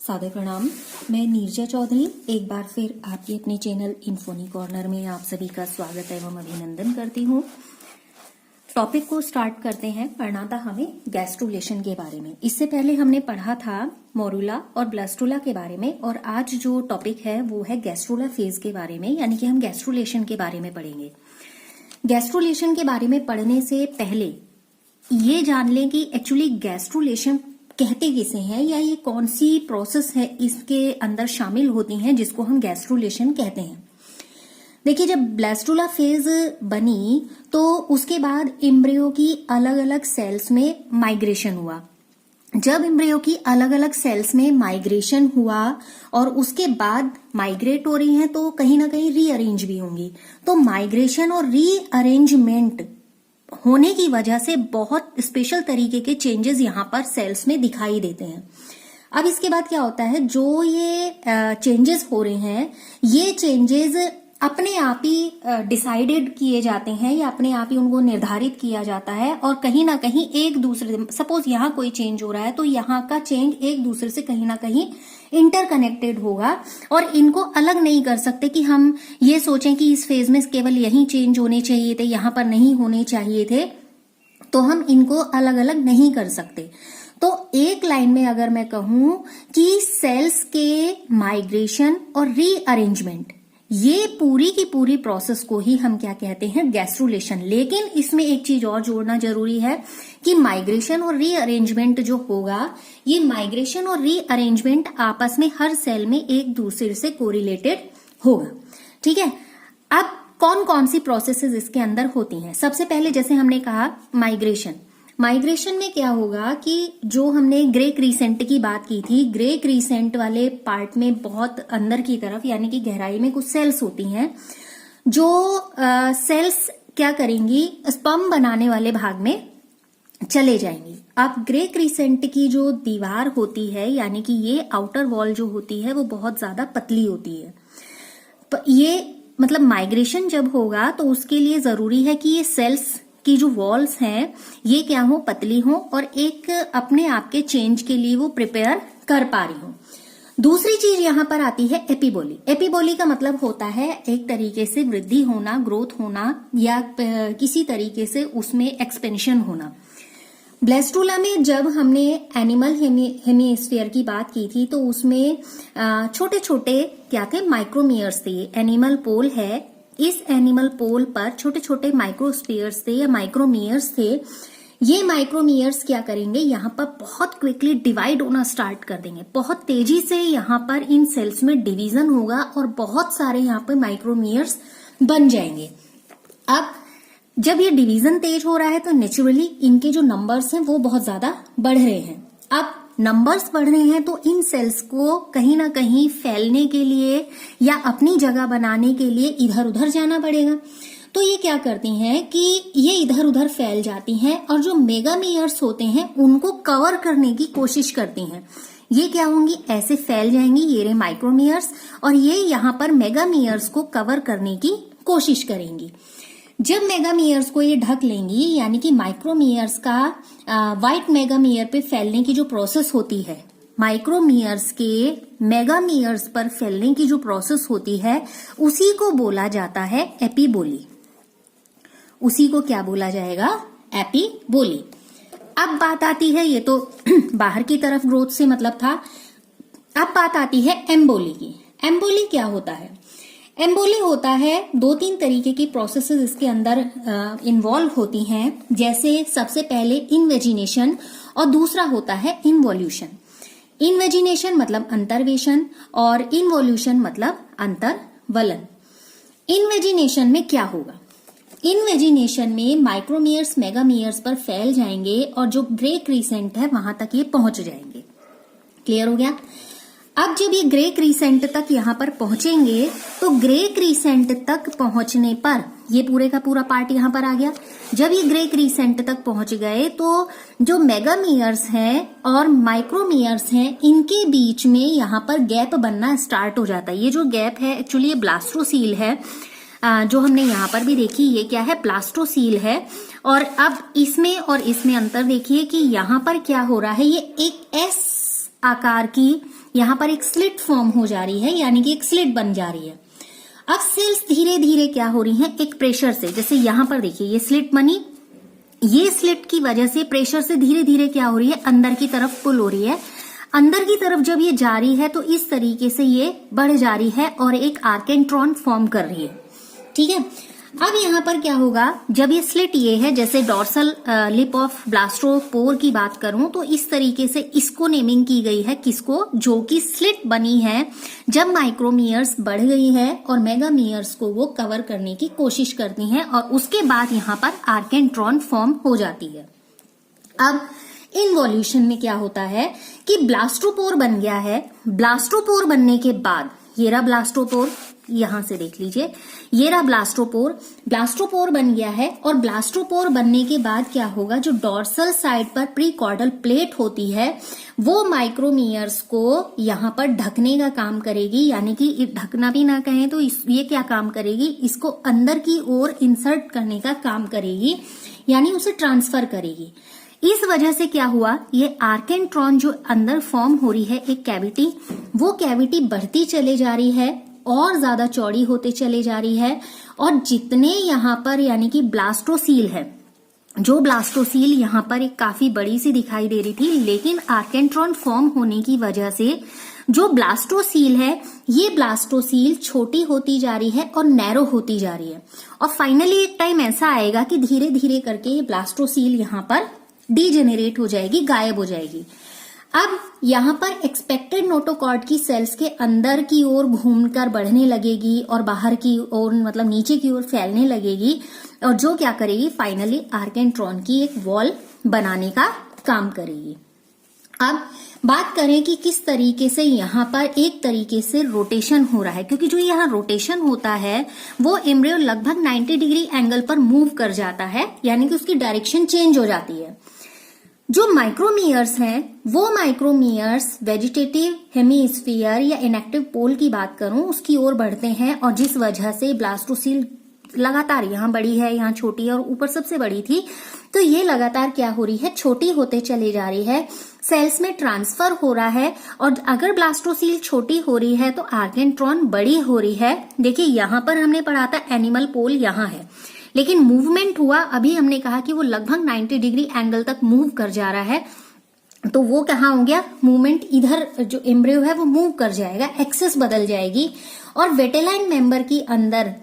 सादर प्रणाम। मैं नीरजा चौधरी एक बार फिर आपके अपने चैनल इन्फोनी कॉर्नर में आप सभी का स्वागत एवं अभिनंदन करती हूँ। टॉपिक को स्टार्ट करते हैं। पढ़ना था हमें गैस्ट्रुलेशन के बारे में। इससे पहले हमने पढ़ा था मोरुला और ब्लास्टुला के बारे में, और आज जो टॉपिक है वो है गैस्ट्रुला फेज के बारे में, यानी कि हम गैस्ट्रुलेशन के बारे में पढ़ेंगे। गैस्ट्रुलेशन के बारे में पढ़ने से पहले ये जान लें कि एक्चुअली गैस्ट्रुलेशन कहते किसे हैं, या ये कौन सी प्रोसेस है इसके अंदर शामिल होती हैं जिसको हम गैस्ट्रुलेशन कहते हैं। देखिए, जब ब्लास्टुला फेज बनी तो उसके बाद एम्ब्रियो की अलग अलग सेल्स में माइग्रेशन हुआ। जब एम्ब्रियो की अलग अलग सेल्स में माइग्रेशन हुआ और उसके बाद माइग्रेट हो रही हैं तो कहीं ना कहीं रीअरेंज भी होंगी। तो माइग्रेशन और रीअरेंजमेंट होने की वजह से बहुत स्पेशल तरीके के चेंजेस यहाँ पर सेल्स में दिखाई देते हैं। अब इसके बाद क्या होता है, जो ये चेंजेस हो रहे हैं, ये चेंजेस अपने आप ही डिसाइडेड किए जाते हैं या अपने आप ही उनको निर्धारित किया जाता है, और कहीं ना कहीं एक दूसरे, सपोज यहाँ कोई चेंज हो रहा है तो यहाँ का चेंज एक दूसरे से कहीं ना कहीं इंटरकनेक्टेड होगा, और इनको अलग नहीं कर सकते कि हम ये सोचें कि इस फेज में केवल यही चेंज होने चाहिए थे, यहाँ पर नहीं होने चाहिए थे, तो हम इनको अलग अलग नहीं कर सकते। तो एक लाइन में अगर मैं कहूं कि सेल्स के माइग्रेशन और रीअरेंजमेंट, ये पूरी की पूरी प्रोसेस को ही हम क्या कहते हैं, गैस्ट्रुलेशन। लेकिन इसमें एक चीज और जोड़ना जरूरी है कि माइग्रेशन और रीअरेंजमेंट जो होगा, ये माइग्रेशन और रीअरेंजमेंट आपस में हर सेल में एक दूसरे से कोरिलेटेड होगा। ठीक है। अब कौन कौन सी प्रोसेसेस इसके अंदर होती हैं। सबसे पहले जैसे हमने कहा माइग्रेशन में क्या होगा कि जो हमने ग्रे क्रीसेंट की बात की थी, ग्रे क्रीसेंट वाले पार्ट में बहुत अंदर की तरफ यानी कि गहराई में कुछ सेल्स होती हैं, जो सेल्स क्या करेंगी, स्पर्म बनाने वाले भाग में चले जाएंगी। अब ग्रे क्रीसेंट की जो दीवार होती है, यानी कि ये आउटर वॉल जो होती है वो बहुत ज्यादा पतली होती है। ये मतलब माइग्रेशन जब होगा तो उसके लिए जरूरी है कि ये सेल्स की जो वॉल्स हैं ये क्या हो, पतली हो, और एक अपने आप के चेंज के लिए वो प्रिपेयर कर पा रही हो। दूसरी चीज यहां पर आती है एपिबोली। एपिबोली का मतलब होता है एक तरीके से वृद्धि होना, ग्रोथ होना, या किसी तरीके से उसमें एक्सपेंशन होना। ब्लास्टुला में जब हमने एनिमल हेमिस्फीयर की बात की थी तो उसमें छोटे छोटे क्या थे, माइक्रोमियर्स थे। एनिमल पोल है, इस एनिमल पोल पर छोटे छोटे माइक्रोस्फीयर्स थे या माइक्रोमियर्स थे। ये माइक्रोमियर्स क्या करेंगे, यहाँ पर बहुत क्विकली डिवाइड होना स्टार्ट कर देंगे। बहुत तेजी से यहाँ पर इन सेल्स में डिवीजन होगा और बहुत सारे यहाँ पर माइक्रोमियर्स बन जाएंगे। अब जब ये डिवीजन तेज हो रहा है तो नेचुरली इनके जो नंबर्स हैं वो बहुत ज्यादा बढ़ रहे हैं। अब नंबर्स बढ़ रहे हैं तो इन सेल्स को कहीं ना कहीं फैलने के लिए या अपनी जगह बनाने के लिए इधर उधर जाना पड़ेगा। तो ये क्या करती हैं कि ये इधर उधर फैल जाती हैं, और जो मेगामियर्स होते हैं उनको कवर करने की कोशिश करती हैं। ये क्या होंगी, ऐसे फैल जाएंगी, ये रहे माइक्रोमियर्स, और ये यहाँ पर मेगामियर्स को कवर करने की कोशिश करेंगी। जब मेगामियर्स को ये ढक लेंगी, यानी कि माइक्रोमियर्स का व्हाइट मेगामियर पे फैलने की जो प्रोसेस होती है, माइक्रोमियर्स के मेगामियर्स पर फैलने की जो प्रोसेस होती है, उसी को बोला जाता है एपिबोली। उसी को क्या बोला जाएगा, एपिबोली। अब बात आती है, ये तो बाहर की तरफ ग्रोथ से मतलब था। अब बात आती है एम्बोली की। एम्बोली क्या होता है, एम्बोली होता है, दो तीन तरीके की प्रोसेसेस इसके अंदर इन्वॉल्व होती हैं। जैसे सबसे पहले इनवेजिनेशन और दूसरा होता है इन्वोल्यूशन। इनवेजिनेशन मतलब अंतर्वेशन और इन्वोल्यूशन मतलब अंतर्वलन। इन्वेजिनेशन में क्या होगा, इनवेजिनेशन में माइक्रोमियर्स मेगामियर्स पर फैल जाएंगे और जो ग्रे क्रीसेंट है वहां तक ये पहुंच जाएंगे। क्लियर हो गया। अब जब ये ग्रे क्रीसेंट तक यहाँ पर पहुंचेंगे तो ग्रे क्रीसेंट तक पहुंचने पर ये पूरे का पूरा पार्ट यहाँ पर आ गया। जब ये ग्रे क्रीसेंट तक पहुंच गए तो जो मेगामियर्स हैं और माइक्रोमियर्स हैं, इनके बीच में यहाँ पर गैप बनना स्टार्ट हो जाता है। ये जो गैप है एक्चुअली ये ब्लास्टोसील है, जो हमने यहाँ पर भी देखी, ये क्या है, ब्लास्टोसील है। और अब इसमें और इसमें अंतर देखिए कि यहाँ पर क्या हो रहा है, ये एक एस आकार की यहाँ पर एक स्लिट फॉर्म हो जा रही है, यानी कि एक स्लिट बन जा रही है। अब सेल्स धीरे धीरे क्या हो रही हैं, एक प्रेशर से, जैसे यहाँ पर देखिए ये स्लिट बनी, ये स्लिट की वजह से प्रेशर से धीरे धीरे क्या हो रही है, अंदर की तरफ पुल हो रही है। अंदर की तरफ जब ये जा रही है तो इस तरीके से ये बढ़ जा रही है और एक आर्केंट्रॉन फॉर्म कर रही है। ठीक है, अब यहाँ पर क्या होगा, जब ये स्लिट ये है, जैसे डॉर्सल लिप ऑफ ब्लास्टोपोर की बात करूं तो इस तरीके से इसको नेमिंग की गई है, किसको, जो कि स्लिट बनी है जब माइक्रोमीयर्स बढ़ गई है और मेगामीयर्स को वो कवर करने की कोशिश करती हैं और उसके बाद यहाँ पर आर्केंट्रॉन फॉर्म हो जाती है। अब इन्वोल्यूशन में क्या होता है कि ब्लास्टोपोर बन गया है। ब्लास्टोपोर बनने के बाद ये रहा ब्लास्टोपोर, यहां से देख लीजिए, ये रहा ब्लास्टोपोर। ब्लास्टोपोर बन गया है और ब्लास्टोपोर बनने के बाद क्या होगा, जो डॉर्सल साइड पर प्रीकॉर्डल प्लेट होती है वो माइक्रोमीयर्स को यहाँ पर ढकने का काम करेगी, यानी कि ढकना भी ना कहें तो ये क्या काम करेगी, इसको अंदर की ओर इंसर्ट करने का काम करेगी, यानी उसे ट्रांसफर करेगी। इस वजह से क्या हुआ, ये आर्केंट्रॉन जो अंदर फॉर्म हो रही है एक कैविटी, वो कैविटी बढ़ती चले जा रही है और ज्यादा चौड़ी होते चले जा रही है। और जितने यहाँ पर यानी कि ब्लास्टोसील है, जो ब्लास्टोसील यहाँ पर एक काफी बड़ी सी दिखाई दे रही थी, लेकिन आर्केंट्रॉन फॉर्म होने की वजह से जो ब्लास्टोसील है ये ब्लास्टोसील छोटी होती जा रही है और नैरो होती जा रही है। और फाइनली एक टाइम ऐसा आएगा कि धीरे धीरे करके ये ब्लास्टोसील यहाँ पर डीजेनरेट हो जाएगी, गायब हो जाएगी। अब यहाँ पर एक्सपेक्टेड नोटोकॉर्ड की सेल्स के अंदर की ओर घूमकर बढ़ने लगेगी और बाहर की ओर मतलब नीचे की ओर फैलने लगेगी, और जो क्या करेगी, फाइनली आर्केंट्रॉन की एक वॉल बनाने का काम करेगी। अब बात करें कि किस तरीके से यहाँ पर एक तरीके से रोटेशन हो रहा है, क्योंकि जो यहाँ रोटेशन होता है वो एम्ब्रियो लगभग 90 डिग्री एंगल पर मूव कर जाता है, यानी कि उसकी डायरेक्शन चेंज हो जाती है। जो माइक्रोमीयर्स हैं वो माइक्रोमीयर्स वेजिटेटिव हेमीस्फीयर या इनएक्टिव पोल की बात करूं उसकी ओर बढ़ते हैं, और जिस वजह से ब्लास्टोसील लगातार यहाँ बड़ी है, यहाँ छोटी है और ऊपर सबसे बड़ी थी, तो ये लगातार क्या हो रही है, छोटी होते चली जा रही है, सेल्स में ट्रांसफर हो रहा है। और अगर ब्लास्टोसील छोटी हो रही है तो आर्केंट्रॉन बड़ी हो रही है। देखिए यहाँ पर हमने पढ़ा था एनिमल पोल यहाँ है, लेकिन मूवमेंट हुआ, अभी हमने कहा कि वो लगभग 90 डिग्री एंगल तक मूव कर जा रहा है, तो वो कहाँ हो गया, मूवमेंट इधर जो एम्ब्रियो है वो मूव कर जाएगा, एक्सिस बदल जाएगी। और वेटेलाइन मेंबर की अंदर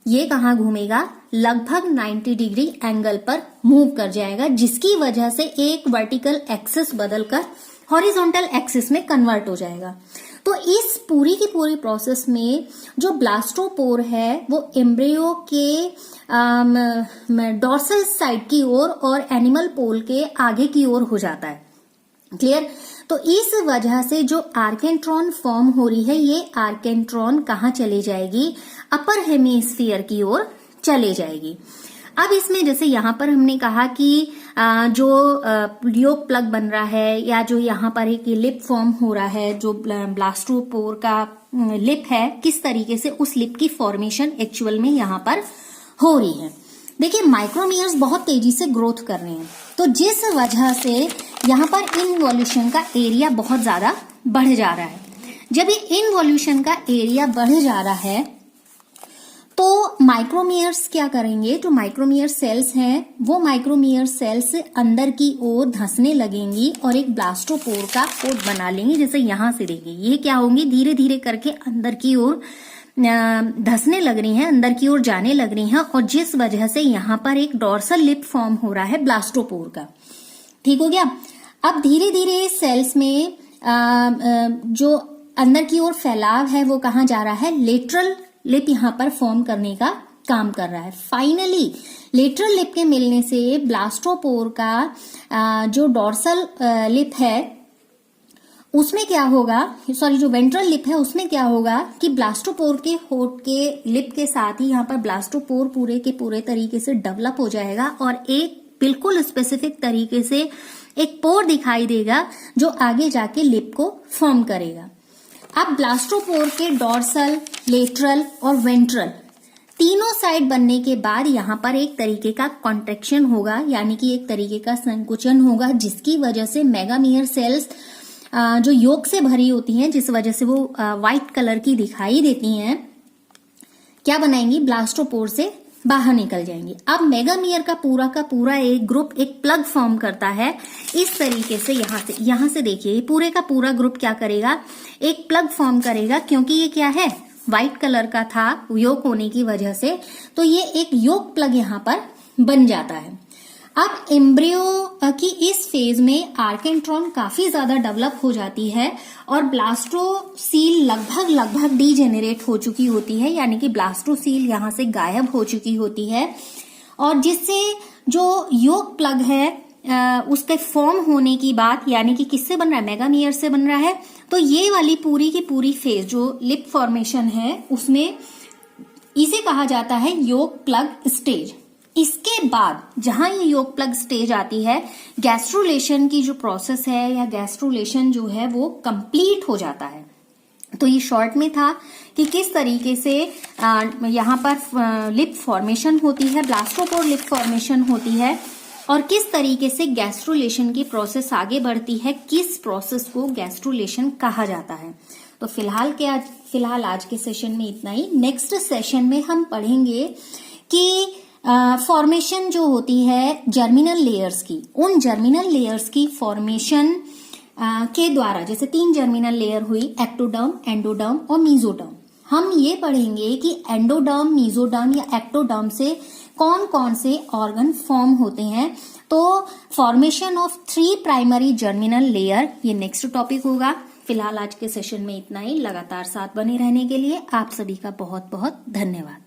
ये कहाँ घूमेगा, लगभग 90 डिग्री एंगल पर मूव कर जाएगा, जिसकी वजह से एक वर्टिकल एक्सिस बदलकर हॉरिजॉन्टल एक्सिस में कन्वर्ट हो जाएगा। तो इस पूरी की पूरी प्रोसेस में जो ब्लास्टोपोर है वो एम्ब्रियो के डॉर्सल साइड की ओर और एनिमल पोल के आगे की ओर हो जाता है। क्लियर? तो इस वजह से जो आर्केंट्रॉन फॉर्म हो रही है, ये आर्केंट्रॉन कहाँ चले जाएगी, अपर हेमीस्फीयर की ओर चले जाएगी। अब इसमें जैसे यहाँ पर हमने कहा कि जो ल्योक प्लग बन रहा है या जो यहाँ पर एक लिप फॉर्म हो रहा है, जो ब्लास्टोपोर का लिप है, किस तरीके से उस लिप की फॉर्मेशन एक्चुअल में यहाँ पर हो रही है। देखिए माइक्रोमीयर्स बहुत तेजी से ग्रोथ कर रहे हैं, तो जिस वजह से यहाँ पर इनवॉल्यूशन का एरिया बहुत ज्यादा बढ़ जा रहा है। जब ये इनवॉल्यूशन का एरिया बढ़ जा रहा है तो माइक्रोमीयर्स क्या करेंगे, जो माइक्रोमीयर सेल्स हैं वो माइक्रोमीयर सेल्स अंदर की ओर धंसने लगेंगी और एक ब्लास्टोपोर का कोट बना लेंगी। जैसे यहां से देखिए ये क्या होंगी, धीरे धीरे करके अंदर की ओर धंसने लग रही हैं, अंदर की ओर जाने लग रही हैं, और जिस वजह से यहाँ पर एक डॉर्सल लिप फॉर्म हो रहा है ब्लास्टोपोर का। ठीक हो गया। अब धीरे धीरे सेल्स में जो अंदर की ओर फैलाव है वो कहाँ जा रहा है, लेटरल लिप यहाँ पर फॉर्म करने का काम कर रहा है। फाइनली लेटरल लिप के मिलने से ब्लास्टोपोर का जो डॉर्सल लिप है उसमें क्या होगा, सॉरी जो वेंट्रल लिप है उसमें क्या होगा कि ब्लास्टोपोर के होठ के लिप के साथ ही यहाँ पर ब्लास्टोपोर पूरे के पूरे तरीके से डेवलप हो जाएगा और एक बिल्कुल स्पेसिफिक तरीके से एक पोर दिखाई देगा जो आगे जाके लिप को फॉर्म करेगा। अब ब्लास्टोपोर के डॉर्सल, लेटरल और वेंट्रल तीनों साइड बनने के बाद यहाँ पर एक तरीके का कॉन्ट्रैक्शन होगा, यानी कि एक तरीके का संकुचन होगा, जिसकी वजह से मेगामीयर सेल्स जो योक से भरी होती हैं, जिस वजह से वो व्हाइट कलर की दिखाई देती हैं, क्या बनाएंगी, ब्लास्टोपोर से बाहर निकल जाएंगी। अब मेगामियर का पूरा एक ग्रुप एक प्लग फॉर्म करता है इस तरीके से। यहां से देखिए, पूरे का पूरा ग्रुप क्या करेगा, एक प्लग फॉर्म करेगा, क्योंकि ये क्या है, व्हाइट कलर का था योक होने की वजह से, तो ये एक योक प्लग यहां पर बन जाता है। अब एम्ब्रियो की इस फेज में आर्केंट्रॉन काफी ज्यादा डेवलप हो जाती है और ब्लास्टोसील लगभग डीजेनरेट हो चुकी होती है, यानी कि ब्लास्टोसील यहां से गायब हो चुकी होती है, और जिससे जो योक प्लग है उसके फॉर्म होने की बात, यानी कि किससे बन रहा है, मेगामियर से बन रहा है। तो ये वाली पूरी की पूरी फेज जो लिप फॉर्मेशन है उसमें इसे कहा जाता है योक प्लग स्टेज। इसके बाद जहां ये योक प्लग स्टेज आती है, गैस्ट्रुलेशन की जो प्रोसेस है या गैस्ट्रुलेशन जो है वो कंप्लीट हो जाता है। तो ये शॉर्ट में था कि किस तरीके से यहाँ पर लिप फॉर्मेशन होती है, ब्लास्टोपोर लिप फॉर्मेशन होती है, और किस तरीके से गैस्ट्रुलेशन की प्रोसेस आगे बढ़ती है, किस प्रोसेस को गैस्ट्रुलेशन कहा जाता है। तो फिलहाल आज के सेशन में इतना ही। नेक्स्ट सेशन में हम पढ़ेंगे कि फॉर्मेशन जो होती है जर्मिनल लेयर्स की, उन जर्मिनल लेयर्स की फॉर्मेशन के द्वारा, जैसे 3 जर्मिनल लेयर हुई, एक्टोडर्म, एंडोडर्म और मीजोडर्म, हम ये पढ़ेंगे कि एंडोडर्म, मीजोडर्म या एक्टोडर्म से कौन कौन से ऑर्गन फॉर्म होते हैं। तो formation of 3 primary germinal layer, ये नेक्स्ट टॉपिक होगा। फिलहाल आज के सेशन में इतना ही। लगातार साथ बने रहने के लिए आप सभी का बहुत बहुत धन्यवाद।